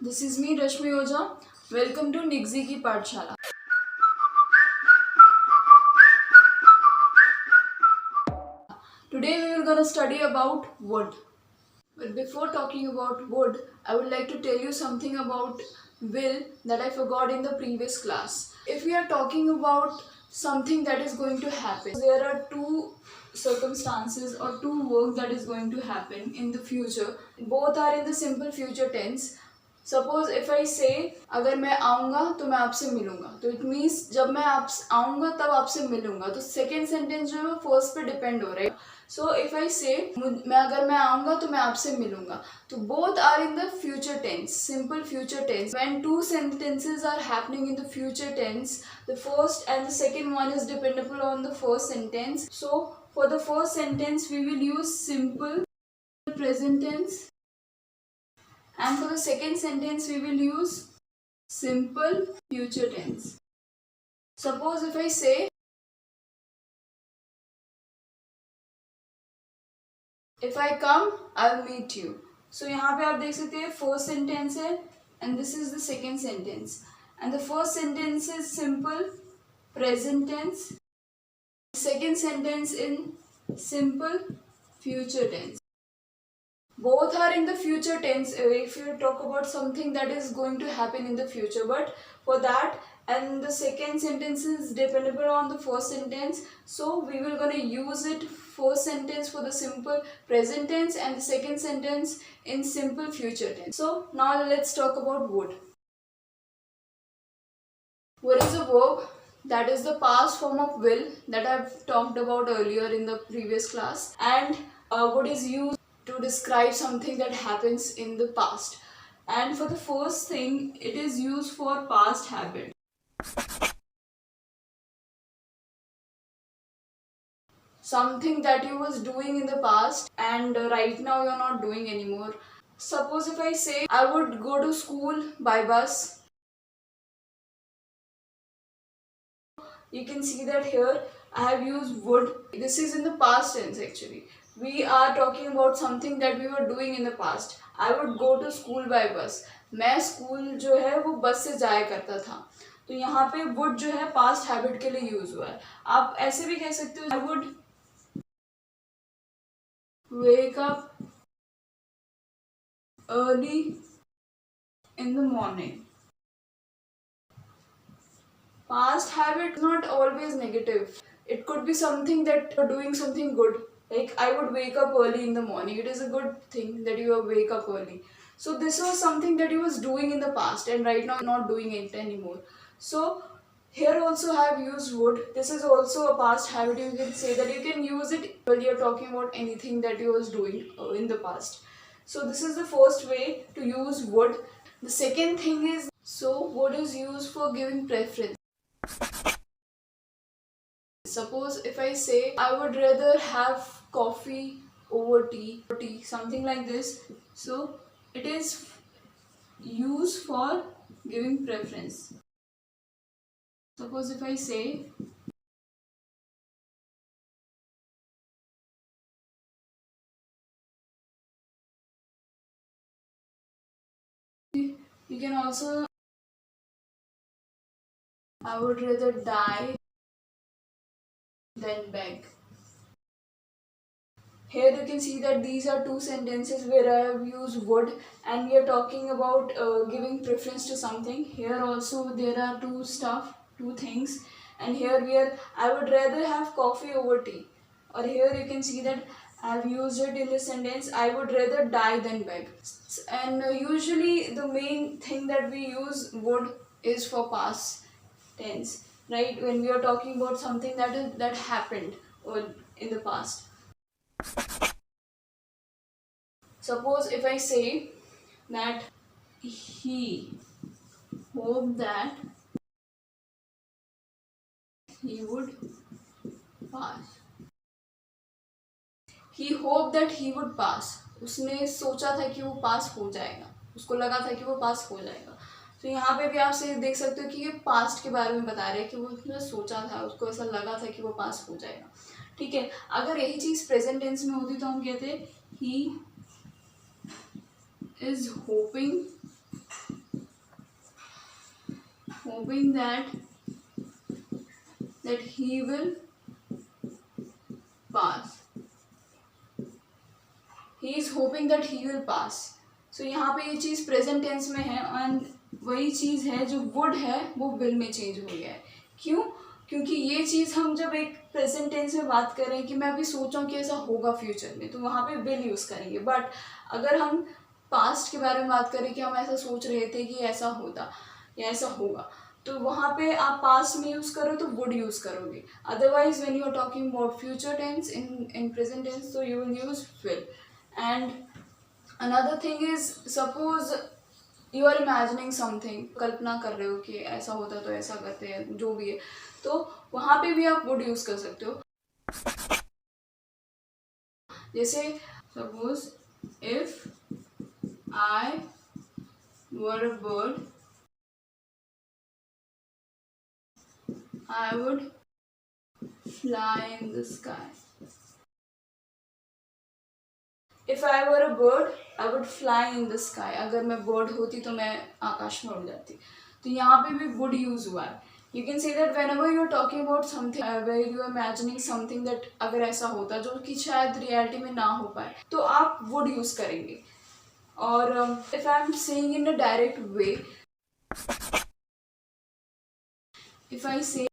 this is me Rashmi Oja. Welcome to Nigzi Ki Pathshala. Today we are gonna study about wood. But before talking about wood, I would like to tell you something about will that I forgot in the previous class. If we are talking about something that is going to happen, there are two circumstances or two work that is going to happen in the future. Both are in the simple future tense. Suppose if I से अगर मैं आऊँगा तो मैं आपसे मिलूंगा, तो it means जब मैं आप आऊँगा तब आपसे मिलूंगा, तो सेकेंड सेंटेंस जो है वो फर्स्ट पे डिपेंड हो रहा है. सो इफ आई से मैं आऊँगा तो मैं आपसे मिलूंगा, तो both are in the future tense, simple future tense. When two sentences are happening in the future tense, the first and the second one is dependable on the first sentence. So for the first sentence we will use simple present tense, and for the second sentence we will use simple future tense. Suppose if I say if I come I'll meet you. So यहाँ पे आप देख सकते हैं first sentence है and this is the second sentence, and the first sentence is simple present tense, second sentence in simple future tense. Both are in the future tense if you talk about something that is going to happen in the future, but for that, and the second sentence is dependable on the first sentence, so we will gonna use it first sentence for the simple present tense and the second sentence in simple future tense. So now let's talk about would. Would is a verb that is the past form of will that I've talked about earlier in the previous class, and would is used to describe something that happens in the past. And for the first thing, it is used for past habit. Something that you was doing in the past and right now you're not doing anymore. Suppose if I say I would go to school by bus, you can see that here I have used would. This is in the past tense actually. We are talking about something that we were doing in the past. I would go to school by bus. मैं school जो है वो बस से जाया करता था, तो यहाँ पे would जो है past habit के लिए यूज हुआ है. आप ऐसे भी कह सकते हो I would wake up early in the morning. Past habit is not always negative. It could be something that you're doing something good. Like I would wake up early in the morning. It is a good thing that you wake up early. So this was something that you was doing in the past and right now you're not doing it anymore. So here also I have used would. This is also a past habit. You can say that you can use it when you're talking about anything that you was doing in the past. So this is the first way to use would. The second thing is, so would is used for giving preference. Suppose if I say I would rather have coffee over tea, something like this. So it is used for giving preference. Suppose if I say you can also I would rather die than beg. Here you can see that these are two sentences where I have used would and we are talking about giving preference to something. Here also there are two things, and here we are I would rather have coffee over tea. Or here you can see that I have used it in the sentence I would rather die than beg. And usually the main thing that we use would is for past tense, right? When we are talking about something that happened in the past. Suppose if I say that he hoped that he would pass. He hoped that he would pass. उसने सोचा था कि वो पास हो जाएगा, उसको लगा था कि वो पास हो जाएगा. तो यहाँ पे भी आप से देख सकते हो कि ये पास्ट के बारे में बता रहे हैं कि वो उसने सोचा था, उसको ऐसा लगा था कि वो पास हो जाएगा. ठीक है, अगर यही चीज़ प्रेजेंट टेंस में होती तो हम कहते ही is hoping hoping that he will pass. He is hoping that he will pass. So यहाँ पे ये चीज़ प्रेजेंट टेंस में है एंड वही चीज़ है जो वुड है वो विल में चेंज हो गया है. क्यों? क्योंकि ये चीज़ हम जब एक प्रेजेंट टेंस में बात कर रहे हैं कि मैं अभी सोच रहा हूँ कि ऐसा होगा फ्यूचर में, तो वहाँ पे विल यूज़ करेंगे. बट अगर हम पास्ट के बारे में बात करें कि हम ऐसा सोच रहे थे कि ऐसा होता या ऐसा होगा, तो वहाँ पे आप पास्ट में यूज़ करो तो वुड यूज़ करोगे. Otherwise when you are talking about future tense in present tense, तो you will use will. And another thing is, suppose you are imagining something, कल्पना कर रहे हो कि ऐसा होता तो ऐसा करते हैं, जो भी है, तो वहाँ पे भी आप वुड यूज़ कर सकते हो. जैसे suppose if I were a bird I would fly in the sky. If I were a bird, I would fly in the sky. अगर मैं bird होती तो मैं आकाश में उड़ जाती. तो यहाँ पे भी would use हुआ है. You can say that whenever you are talking about something where you are imagining something that अगर ऐसा होता जो कि शायद रियलिटी में ना हो पाए, तो आप would use करेंगे. और if I am saying in a direct way, if I say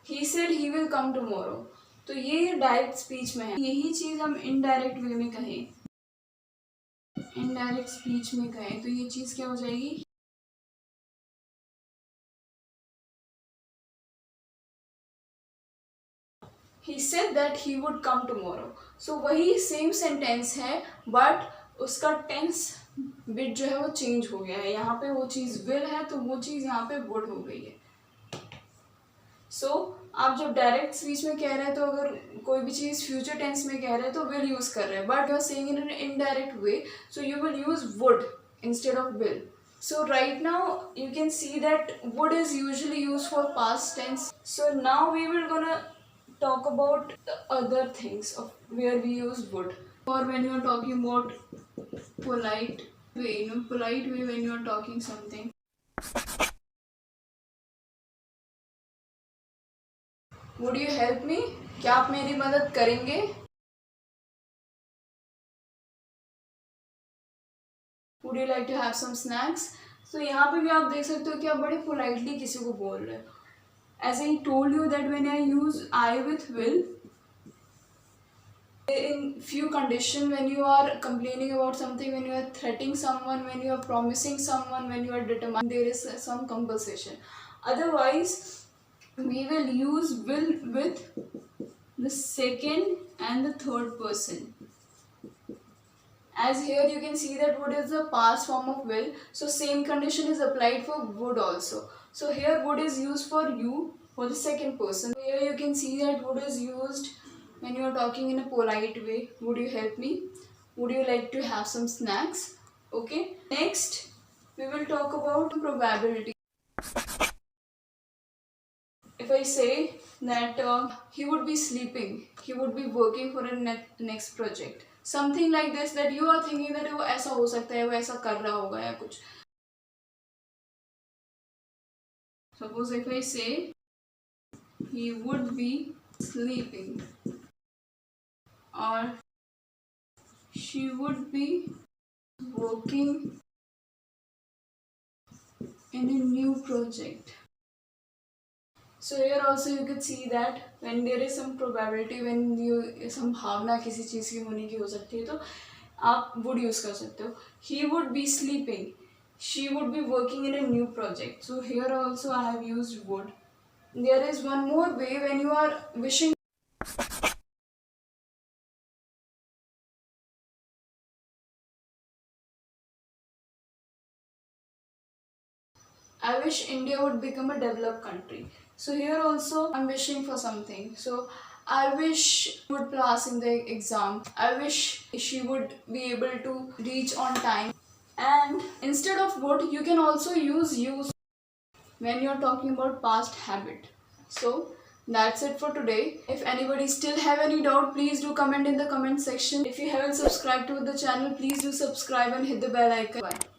he said he will come tomorrow, तो ये डायरेक्ट स्पीच में है. यही चीज़ हम इनडायरेक्ट वे में कहें, इनडायरेक्ट स्पीच में कहें, तो ये चीज़ क्या हो जाएगी? He said that he would come tomorrow. So वही सेम सेंटेंस है, बट उसका टेंस बिट जो है वो चेंज हो गया है. यहाँ पे वो चीज़ विल है तो वो चीज़ यहाँ पे वुड हो गई है. आप जब डायरेक्ट स्पीच में कह रहे हैं तो अगर कोई भी चीज़ फ्यूचर टेंस में कह रहे हैं तो विल यूज़ कर रहे हैं, but you are saying in an indirect way, so you will use would instead of will. So right now you can see that would is usually used for past tense. So now we will gonna talk about the other things of where we use would. Or when you are talking about polite way, polite way when you are talking something. Would you help me? क्या आप मेरी मदद करेंगे? Would you like to have some snacks? So यहाँ पे भी आप देख सकते हो कि आप बड़े पोलाइटली किसी को बोल रहे हो. As I told you that when I use I with will, in few condition, when you are complaining about something, when you are threatening someone, when you are promising someone, when you are determined, there is some compensation. Otherwise, we will use will with the second and the third person. As here you can see that would is the past form of will, so same condition is applied for would also. So here would is used for you, for the second person. Here you can see that would is used when you are talking in a polite way. Would you help me? Would you like to have some snacks? Okay. Next, we will talk about probability. If I say that he would be sleeping, he would be working for a next project, something like this, that you are thinking that वो ऐसा हो सकता है, वो ऐसा कर रहा होगा या कुछ. Suppose if I say he would be sleeping or she would be working in a new project. So here also you could see that when there is some probability, when you संभावना किसी चीज़ की होने की हो सकती है, तो आप would use कर सकते हो. He would be sleeping, she would be working in a new project. So here also I have used would. There is one more way when you are wishing. I wish India would become a developed country. So here also I'm wishing for something. So I wish she would pass in the exam. I wish she would be able to reach on time. And instead of would, you can also use when you're talking about past habit. So That's it for today. If anybody still have any doubt, please do comment in the comment section. If you haven't subscribed to the channel, please do subscribe and hit the bell icon. Bye.